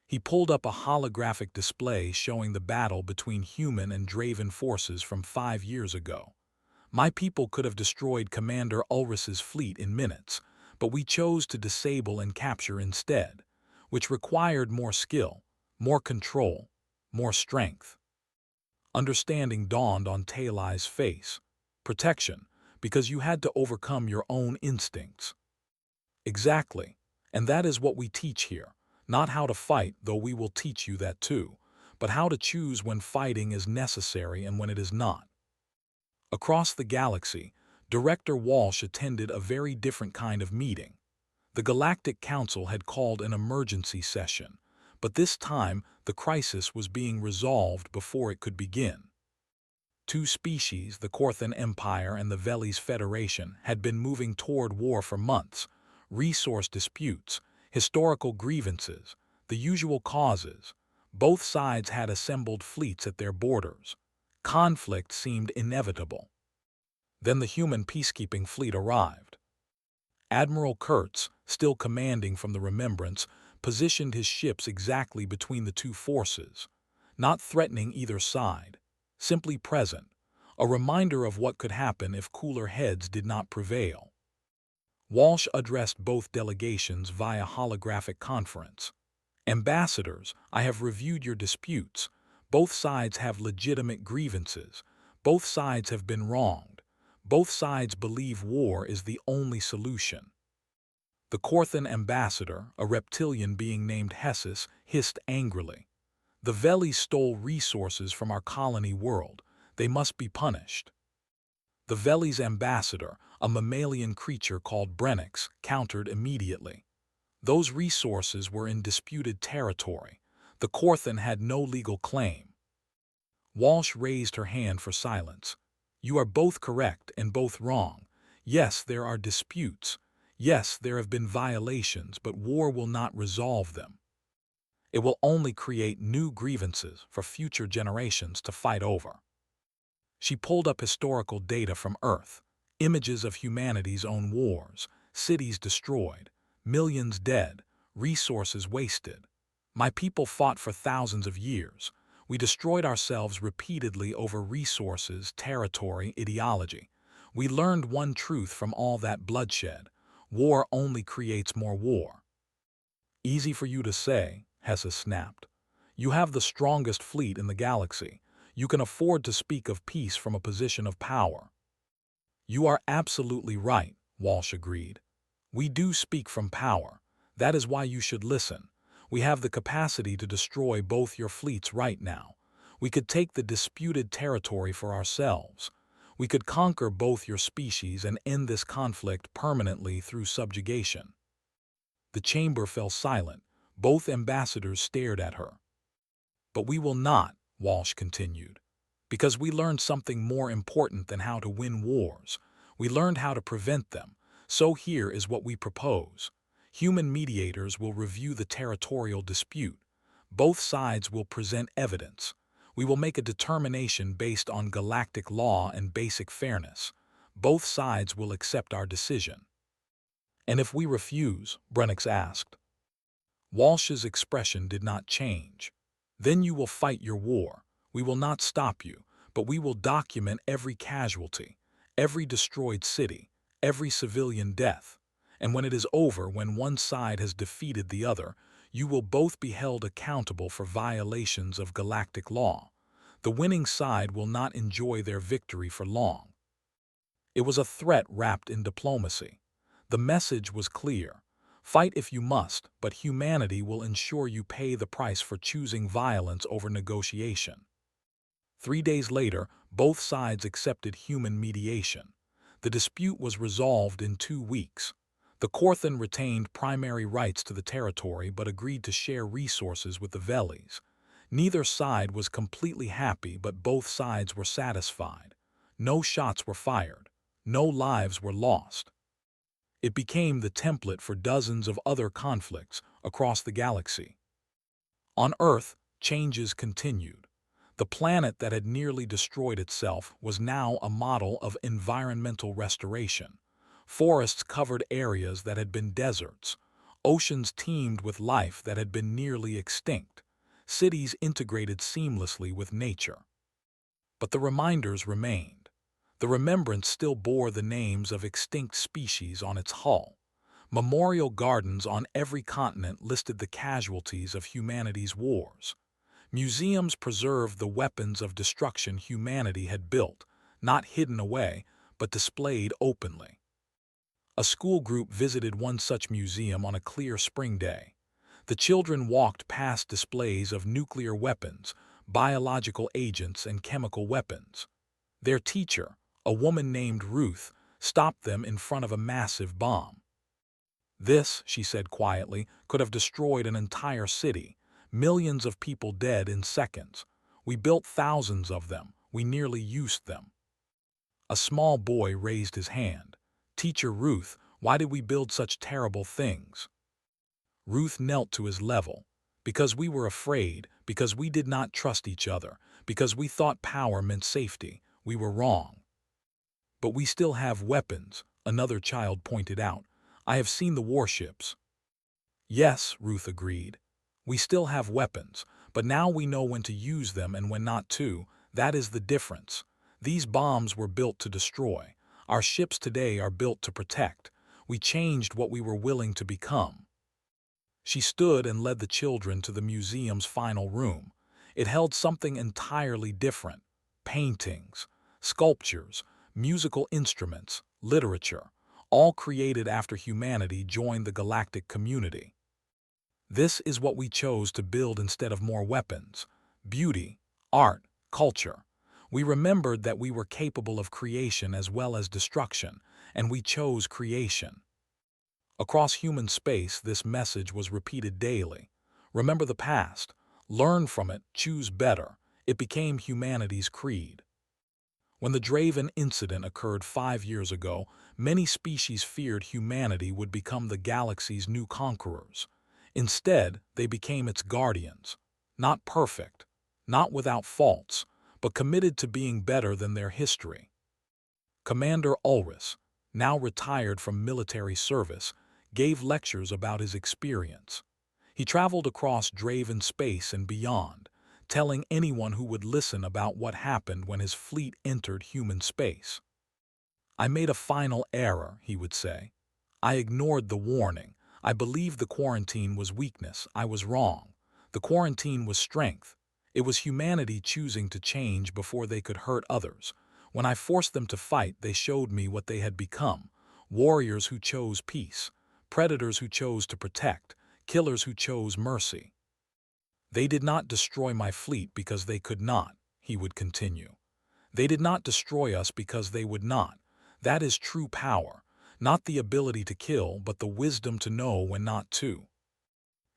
He pulled up a holographic display showing the battle between human and Draven forces from 5 years ago. My people could have destroyed Commander Ulrich's fleet in minutes, but we chose to disable and capture instead, which required more skill, more control, more strength. Understanding dawned on Taelize's face. Protection, because you had to overcome your own instincts. Exactly. And that is what we teach here. Not how to fight, though we will teach you that too, but how to choose when fighting is necessary and when it is not. Across the galaxy, Director Walsh attended a very different kind of meeting. The Galactic Council had called an emergency session, but this time the crisis was being resolved before it could begin. Two species, the Korthan Empire and the Veles Federation, had been moving toward war for months. Resource disputes, historical grievances, the usual causes. Both sides had assembled fleets at their borders. Conflict seemed inevitable. Then the human peacekeeping fleet arrived. Admiral Kurtz, still commanding from the Remembrance, positioned his ships exactly between the two forces, not threatening either side, simply present, a reminder of what could happen if cooler heads did not prevail. Walsh addressed both delegations via holographic conference. Ambassadors, I have reviewed your disputes. Both sides have legitimate grievances. Both sides have been wronged. Both sides believe war is the only solution. The Korthan ambassador, a reptilian being named Hessus, hissed angrily. The Veles stole resources from our colony world. They must be punished. The Veles ambassador, a mammalian creature called Brennix, countered immediately. Those resources were in disputed territory. The Korthan had no legal claim. Walsh raised her hand for silence. You are both correct and both wrong. Yes, there are disputes. Yes, there have been violations, but war will not resolve them. It will only create new grievances for future generations to fight over. She pulled up historical data from Earth, images of humanity's own wars, cities destroyed, millions dead, resources wasted. My people fought for thousands of years. We destroyed ourselves repeatedly over resources, territory, ideology. We learned one truth from all that bloodshed. War only creates more war. Easy for you to say, Hessus snapped. You have the strongest fleet in the galaxy. You can afford to speak of peace from a position of power. You are absolutely right, Walsh agreed. We do speak from power. That is why you should listen. We have the capacity to destroy both your fleets right now. We could take the disputed territory for ourselves. We could conquer both your species and end this conflict permanently through subjugation. The chamber fell silent. Both ambassadors stared at her. But we will not, Walsh continued, because we learned something more important than how to win wars. We learned how to prevent them. So here is what we propose. Human mediators will review the territorial dispute. Both sides will present evidence. We will make a determination based on galactic law and basic fairness. Both sides will accept our decision. And if we refuse, Brennix asked. Walsh's expression did not change. Then you will fight your war. We will not stop you, but we will document every casualty, every destroyed city, every civilian death. And when it is over, when one side has defeated the other, you will both be held accountable for violations of galactic law. The winning side will not enjoy their victory for long. It was a threat wrapped in diplomacy. The message was clear. Fight if you must, but humanity will ensure you pay the price for choosing violence over negotiation. 3 days later, both sides accepted human mediation. The dispute was resolved in 2 weeks. The Korthan retained primary rights to the territory but agreed to share resources with the Veles. Neither side was completely happy, but both sides were satisfied. No shots were fired. No lives were lost. It became the template for dozens of other conflicts across the galaxy. On Earth, changes continued. The planet that had nearly destroyed itself was now a model of environmental restoration. Forests covered areas that had been deserts. Oceans teemed with life that had been nearly extinct. Cities integrated seamlessly with nature. But the reminders remained. The remembrance still bore the names of extinct species on its hull. Memorial gardens on every continent listed the casualties of humanity's wars. Museums preserved the weapons of destruction humanity had built, not hidden away, but displayed openly. A school group visited one such museum on a clear spring day. The children walked past displays of nuclear weapons, biological agents, and chemical weapons. Their teacher, a woman named Ruth, stopped them in front of a massive bomb. "This," she said quietly, "could have destroyed an entire city. Millions of people dead in seconds. We built thousands of them. We nearly used them." A small boy raised his hand. "Teacher Ruth, why did we build such terrible things?" Ruth knelt to his level. "Because we were afraid, because we did not trust each other, because we thought power meant safety. We were wrong." "But we still have weapons," another child pointed out. "I have seen the warships." "Yes," Ruth agreed. "We still have weapons, but now we know when to use them and when not to. That is the difference. These bombs were built to destroy. Our ships today are built to protect. We changed what we were willing to become." She stood and led the children to the museum's final room. It held something entirely different: paintings, sculptures, musical instruments, literature, all created after humanity joined the galactic community. "This is what we chose to build instead of more weapons: beauty, art, culture. We remembered that we were capable of creation as well as destruction, and we chose creation." Across human space, this message was repeated daily. Remember the past, learn from it, choose better. It became humanity's creed. When the Draven incident occurred 5 years ago, many species feared humanity would become the galaxy's new conquerors. Instead, they became its guardians. Not perfect, not without faults, but committed to being better than their history. Commander Ulrus, now retired from military service, gave lectures about his experience. He traveled across Draven space and beyond, telling anyone who would listen about what happened when his fleet entered human space. "I made a final error," he would say. "I ignored the warning. I believed the quarantine was weakness. I was wrong. The quarantine was strength. It was humanity choosing to change before they could hurt others. When I forced them to fight, they showed me what they had become: warriors who chose peace, predators who chose to protect, killers who chose mercy. They did not destroy my fleet because they could not," he would continue. "They did not destroy us because they would not. That is true power, not the ability to kill, but the wisdom to know when not to."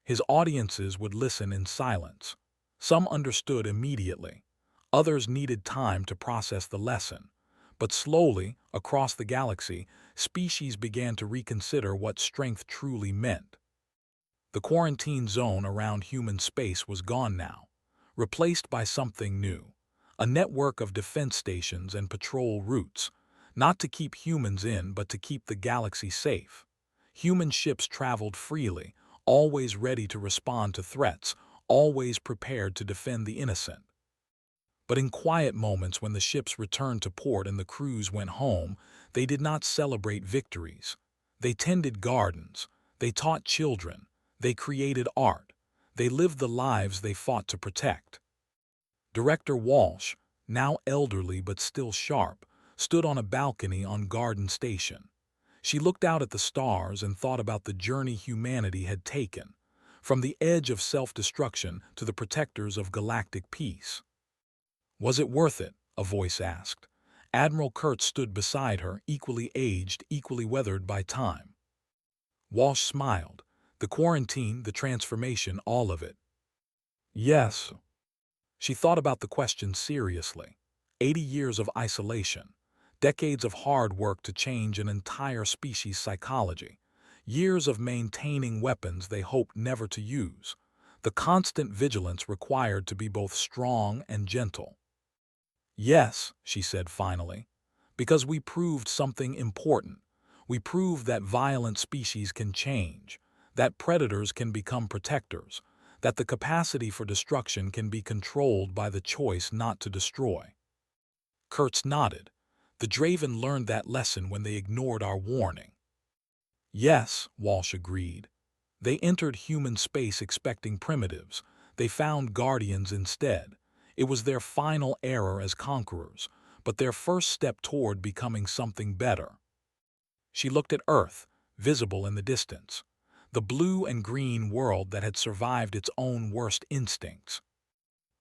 His audiences would listen in silence. Some understood immediately. Others needed time to process the lesson. But slowly, across the galaxy, species began to reconsider what strength truly meant. The quarantine zone around human space was gone now, replaced by something new: a network of defense stations and patrol routes, not to keep humans in but to keep the galaxy safe. Human ships traveled freely, always ready to respond to threats, always prepared to defend the innocent. But in quiet moments when the ships returned to port and the crews went home, they did not celebrate victories. They tended gardens, they taught children, they created art, they lived the lives they fought to protect. Director Walsh, now elderly but still sharp, stood on a balcony on Garden Station. She looked out at the stars and thought about the journey humanity had taken, from the edge of self-destruction to the protectors of galactic peace. "Was it worth it?" a voice asked. Admiral Kurtz stood beside her, equally aged, equally weathered by time. Walsh smiled. "The quarantine, the transformation, all of it." "Yes." She thought about the question seriously. 80 years of isolation, decades of hard work to change an entire species' psychology, years of maintaining weapons they hoped never to use, the constant vigilance required to be both strong and gentle. "Yes," she said finally, "because we proved something important. We proved that violent species can change, that predators can become protectors, that the capacity for destruction can be controlled by the choice not to destroy." Kurtz nodded. "The Draven learned that lesson when they ignored our warning." "Yes," Walsh agreed. "They entered human space expecting primitives. They found guardians instead. It was their final error as conquerors, but their first step toward becoming something better." She looked at Earth, visible in the distance, the blue and green world that had survived its own worst instincts.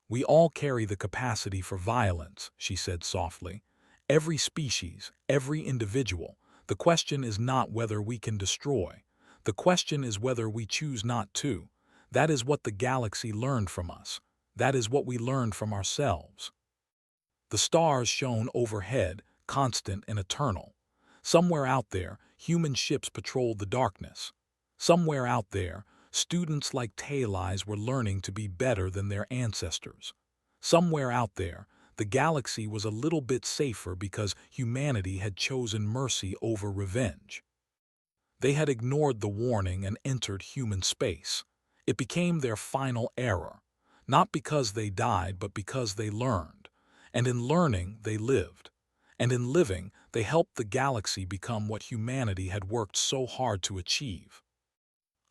"We all carry the capacity for violence," she said softly. "Every species, every individual. The question is not whether we can destroy. The question is whether we choose not to. That is what the galaxy learned from us. That is what we learned from ourselves." The stars shone overhead, constant and eternal. Somewhere out there, human ships patrolled the darkness. Somewhere out there, students like Talais were learning to be better than their ancestors. Somewhere out there, the galaxy was a little bit safer because humanity had chosen mercy over revenge. They had ignored the warning and entered human space. It became their final error, not because they died, but because they learned. And in learning, they lived. And in living, they helped the galaxy become what humanity had worked so hard to achieve.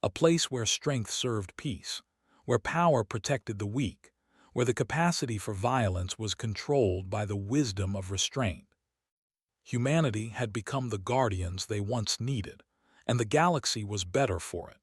A place where strength served peace, where power protected the weak, where the capacity for violence was controlled by the wisdom of restraint. Humanity had become the guardians they once needed, and the galaxy was better for it.